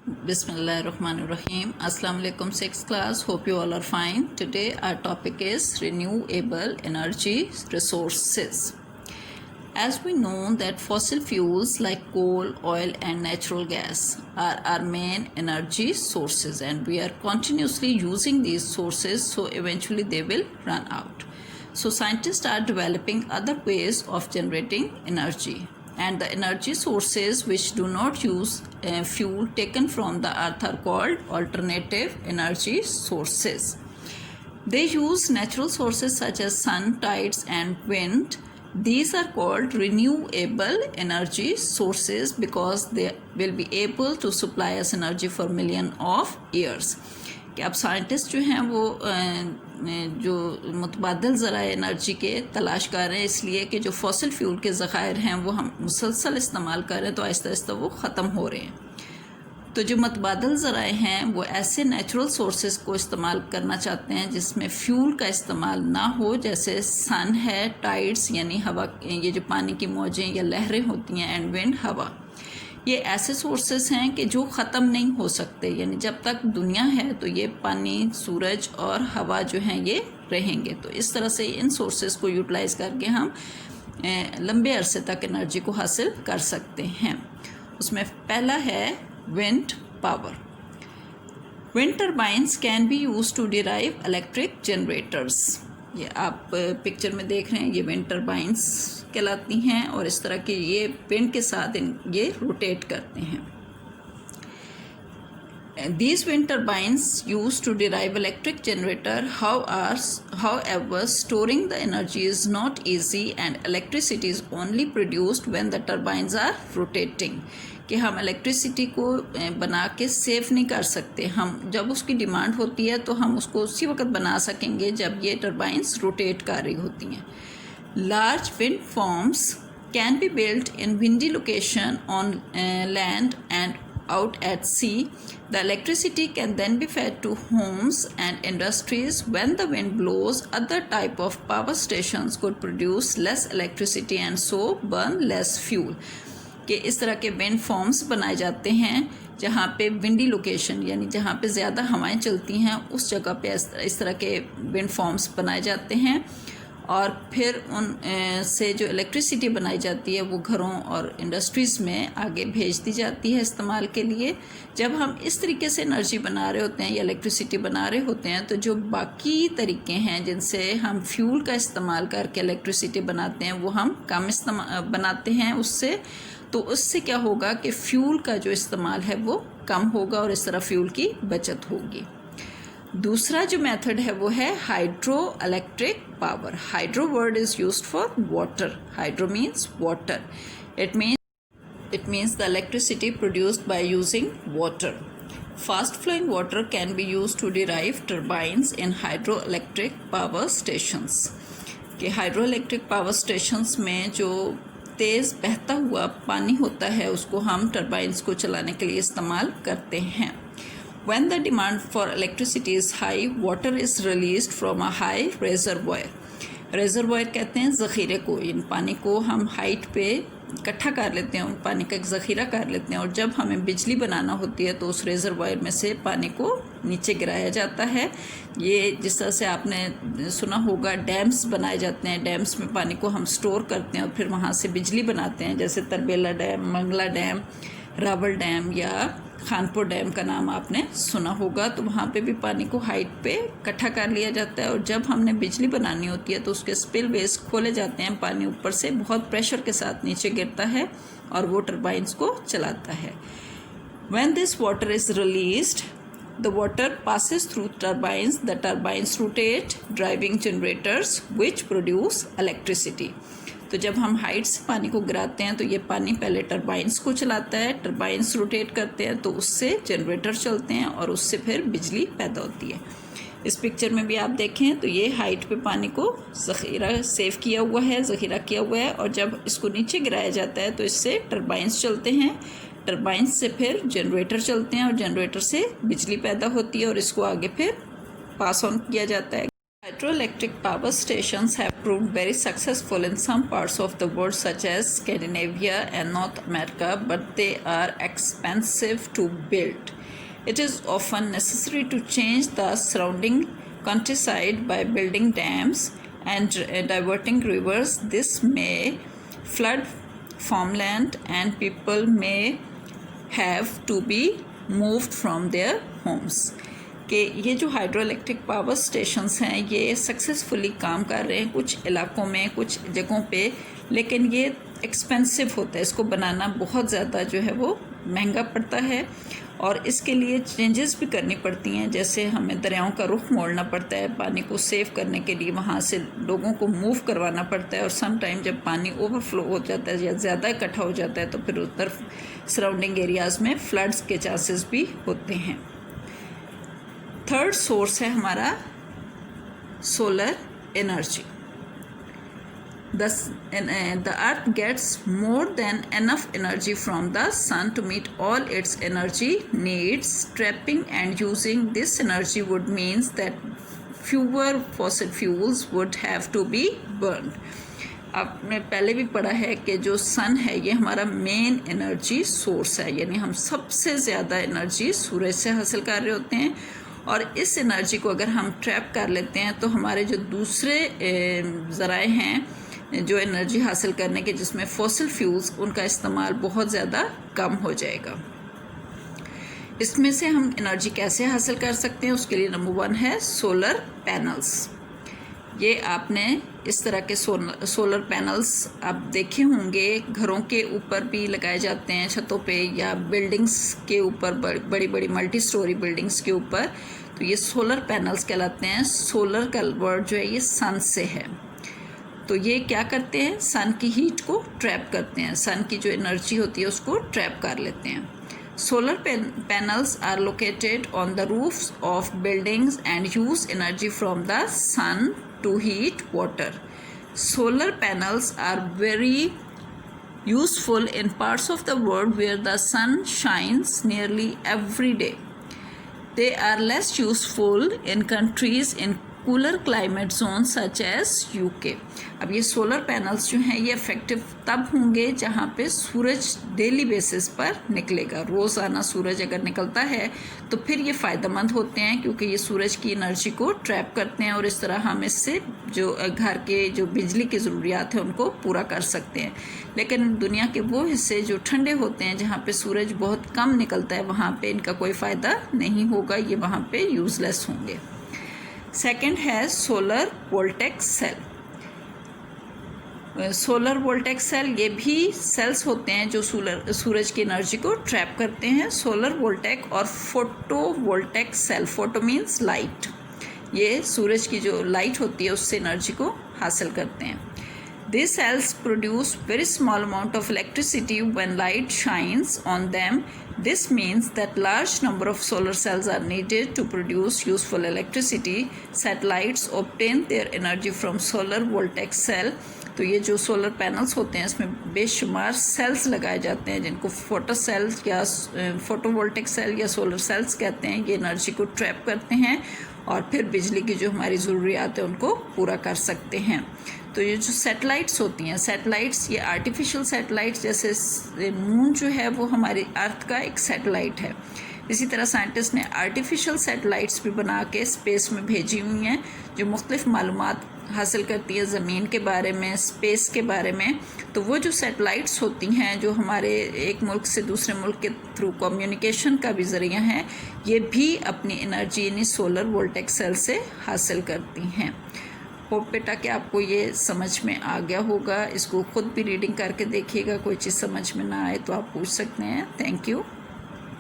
Bismillahirrahmanirrahim. Assalamu alaikum 6th class. Hope you all are fine. Today our topic is renewable energy resources. As we know that fossil fuels like coal, oil and natural gas are our main energy sources and we are continuously using these sources, so eventually they will run out. So scientists are developing other ways of generating energy, and the energy sources which do not use fuel taken from the earth are called alternative energy sources. They use natural sources such as sun, tides and wind. These are called renewable energy sources because they will be able to supply us energy for million of years. कि अब scientist जो हैं वो जो मुतबादल ज़राए energy के तलाश कर रहे हैं, इसलिए कि जो फॉसिल फ्यूल के ज़खायर हैं वो हम मुसलसल इस्तेमाल कर रहे हैं, तो आहिस्ता आहिस्ता वो ख़त्म हो रहे हैं। तो जो मुतबादल ज़राए हैं वो ऐसे नेचुरल सोर्सेज को इस्तेमाल करना चाहते हैं जिसमें फ्यूल का इस्तेमाल ना हो, जैसे सन है, टाइड्स यानी हवा, ये जो पानी की मौजें या लहरें होती हैं, एंड विंड हवा। ये ऐसे सोर्सेस हैं कि जो ख़त्म नहीं हो सकते, यानी जब तक दुनिया है तो ये पानी, सूरज और हवा जो हैं ये रहेंगे। तो इस तरह से इन सोर्सेस को यूटिलाइज़ करके हम लंबे अरसे तक एनर्जी को हासिल कर सकते हैं। उसमें पहला है wind power. Wind turbines can be use to derive electric generators. ये आप पिक्चर में देख रहे हैं, ये विंड टर्बाइंस कहलाती हैं और इस तरह के ये विंड के साथ ये रोटेट करते हैं। These wind turbines used to derive electric generator. However, storing the energy is not easy and electricity is only produced when the turbines are rotating. कि हम इलेक्ट्रिसिटी को बना के सेव नहीं कर सकते। हम जब उसकी डिमांड होती है तो हम उसको उसी वक्त बना सकेंगे जब ये टर्बाइंस रोटेट कर रही होती हैं। Large wind farms can be built in windy location on land and out at sea. The electricity can then be fed to homes and industries. When the wind blows, other type of power stations could produce less electricity and so burn less fuel. कि इस तरह के wind farms बनाए जाते हैं जहाँ पे windy location यानी जहाँ पे ज़्यादा हवाएं चलती हैं, उस जगह पे इस तरह के विंड फॉर्म्स बनाए जाते हैं और फिर उन से जो इलेक्ट्रिसिटी बनाई जाती है वो घरों और इंडस्ट्रीज़ में आगे भेज दी जाती है इस्तेमाल के लिए। जब हम इस तरीके से एनर्जी बना रहे होते हैं या इलेक्ट्रिसिटी बना रहे होते हैं तो जो बाकी तरीके हैं जिनसे हम फ्यूल का इस्तेमाल करके इलेक्ट्रिसिटी बनाते हैं वो हम कम बनाते हैं उससे। तो उससे क्या होगा कि फ्यूल का जो इस्तेमाल है वो कम होगा और इस तरह फ्यूल की बचत होगी। दूसरा जो मेथड है वो है hydro electric power. Hydro word is used for water. Hydro means water. It means the electricity produced by using water. Fast flowing water can be used to derive turbines in hydro electric power stations. कि hydro electric power stations में जो तेज़ बहता हुआ पानी होता है उसको हम टर्बाइंस को चलाने के लिए इस्तेमाल करते हैं। When the demand for electricity is high, water is released from a high reservoir. reservoir कहते हैं ज़ख़ीरे को। इन पानी को हम हाइट पे इकट्ठा कर लेते हैं, उन पानी का एक ज़ख़ीरा कर लेते हैं और जब हमें बिजली बनाना होती है तो उस रेजरवायर में से पानी को नीचे गिराया जाता है। ये जिस तरह से आपने सुना होगा डैम्स बनाए जाते हैं, डैम्स में पानी को हम स्टोर करते हैं और फिर वहाँ से बिजली बनाते हैं, जैसे Tarbela dam, Mangla dam, Rawal dam या खानपुर डैम का नाम आपने सुना होगा। तो वहाँ पे भी पानी को हाइट पे इकट्ठा कर लिया जाता है और जब हमने बिजली बनानी होती है तो उसके स्पिल वेज खोले जाते हैं, पानी ऊपर से बहुत प्रेशर के साथ नीचे गिरता है और वो टर्बाइंस को चलाता है। When this water is released, the water passes through turbines. The turbines rotate, driving generators which produce electricity. तो जब हम हाइट से पानी को गिराते हैं तो ये पानी पहले टर्बाइंस को चलाता है, टर्बाइंस रोटेट करते हैं तो उससे जनरेटर चलते हैं और उससे फिर बिजली पैदा होती है। इस पिक्चर में भी आप देखें तो ये हाइट पे पानी को ज़ख़ीरा सेव किया हुआ है, ज़ख़ीरा किया हुआ है और जब इसको नीचे गिराया जाता है तो इससे टर्बाइंस चलते हैं, टर्बाइंस से फिर जनरेटर चलते हैं और जनरेटर से बिजली पैदा होती है और इसको आगे फिर पास ऑन किया जाता है। Hydroelectric power stations have proved very successful in some parts of the world, such as Scandinavia and North America, but they are expensive to build. It is often necessary to change the surrounding countryside by building dams and diverting rivers. This may flood farmland and people may have to be moved from their homes. कि ये जो hydro electric power stations हैं ये successfully काम कर रहे हैं कुछ इलाकों में, कुछ जगहों पे, लेकिन ये एक्सपेंसिव होता है। इसको बनाना बहुत ज़्यादा जो है वो महंगा पड़ता है और इसके लिए चेंजेस भी करनी पड़ती हैं। जैसे हमें दरियाओं का रुख मोड़ना पड़ता है, पानी को सेव करने के लिए वहाँ से लोगों को मूव करवाना पड़ता है, और सम टाइम जब पानी ओवरफ्लो हो जाता है या ज़्यादा इकट्ठा हो जाता है तो फिर उधर सराउंडिंग एरियाज़ में फ्लड्स के चांसेस भी होते हैं। थर्ड सोर्स है हमारा solar energy. The earth gets more than enough energy from the sun to meet all its energy needs. Trapping and using this energy would means that fewer fossil fuels would have to be burned. आपने पहले भी पढ़ा है कि जो सन है ये हमारा मेन एनर्जी सोर्स है, यानी हम सबसे ज़्यादा एनर्जी सूरज से हासिल कर रहे होते हैं, और इस एनर्जी को अगर हम ट्रैप कर लेते हैं तो हमारे जो दूसरे ज़राए हैं जो एनर्जी हासिल करने के, जिसमें फॉसिल फ्यूल्स, उनका इस्तेमाल बहुत ज़्यादा कम हो जाएगा। इसमें से हम एनर्जी कैसे हासिल कर सकते हैं, उसके लिए नंबर 1 है सोलर पैनल्स। ये आपने इस तरह के सोलर पैनल्स आप देखे होंगे, घरों के ऊपर भी लगाए जाते हैं, छतों पे या बिल्डिंग्स के ऊपर, बड़ी बड़ी मल्टी स्टोरी बिल्डिंग्स के ऊपर। तो ये सोलर पैनल्स कहलाते हैं। सोलर का वर्ड जो है ये सन से है। तो ये क्या करते हैं, सन की हीट को ट्रैप करते हैं, सन की जो एनर्जी होती है उसको ट्रैप कर लेते हैं। Solar panels are located on the roofs of buildings and use energy from the sun to heat water. Solar panels are very useful in parts of the world where the sun shines nearly every day. They are less useful in countries in cooler climate zone such as UK. अब ये solar panels जो हैं ये effective तब होंगे जहाँ पे सूरज daily basis पर निकलेगा। रोज़ाना सूरज अगर निकलता है तो फिर ये फ़ायदेमंद होते हैं, क्योंकि ये सूरज की एनर्जी को ट्रैप करते हैं और इस तरह हम इससे जो घर के जो बिजली की ज़रूरियात है उनको पूरा कर सकते हैं। लेकिन दुनिया के वो हिस्से जो ठंडे होते हैं, जहाँ पे सूरज बहुत कम निकलता है, वहाँ पे इनका कोई फ़ायदा नहीं होगा, ये वहाँ पे यूज़लेस होंगे। सेकेंड है सोलर वोल्टेक सेल। सोलर वोल्टेक सेल ये भी सेल्स होते हैं जो सूरज की एनर्जी को ट्रैप करते हैं। सोलर वोल्टेक और photo voltaic cell, photo means light, ये सूरज की जो लाइट होती है उससे एनर्जी को हासिल करते हैं। These cells produce very small amount of electricity when light shines on them. This means that large number of solar cells are needed to produce useful electricity. Satellites obtain their energy from solar voltaic cell. तो ये जो solar panels होते हैं इसमें बेशुमार sales लगाए जाते हैं जिनको फोटो सेल्स या फोटोवोल्टिक सेल या सोलर सेल्स कहते हैं। ये एनर्जी को ट्रैप करते हैं और फिर बिजली की जो हमारी ज़रूरियात है उनको पूरा कर सकते हैं। तो ये जो सैटेलाइट्स होती हैं, सैटेलाइट्स ये आर्टिफिशियल सैटेलाइट्स, जैसे मून जो है वो हमारी अर्थ का एक सैटेलाइट है, इसी तरह साइंटिस्ट ने आर्टिफिशियल सैटेलाइट्स भी बना के स्पेस में भेजी हुई हैं जो मुख्तलिफ मालूमात हासिल करती है ज़मीन के बारे में, स्पेस के बारे में। तो वो जो सैटेलाइट्स होती हैं जो हमारे एक मुल्क से दूसरे मुल्क के थ्रू कम्युनिकेशन का भी ज़रिया है, ये भी अपनी एनर्जी यानी सोलर वोल्टेक सेल से हासिल करती हैं। होप बेटा कि आपको ये समझ में आ गया होगा। इसको ख़ुद भी रीडिंग करके देखिएगा, कोई चीज़ समझ में ना आए तो आप पूछ सकते हैं। Thank you.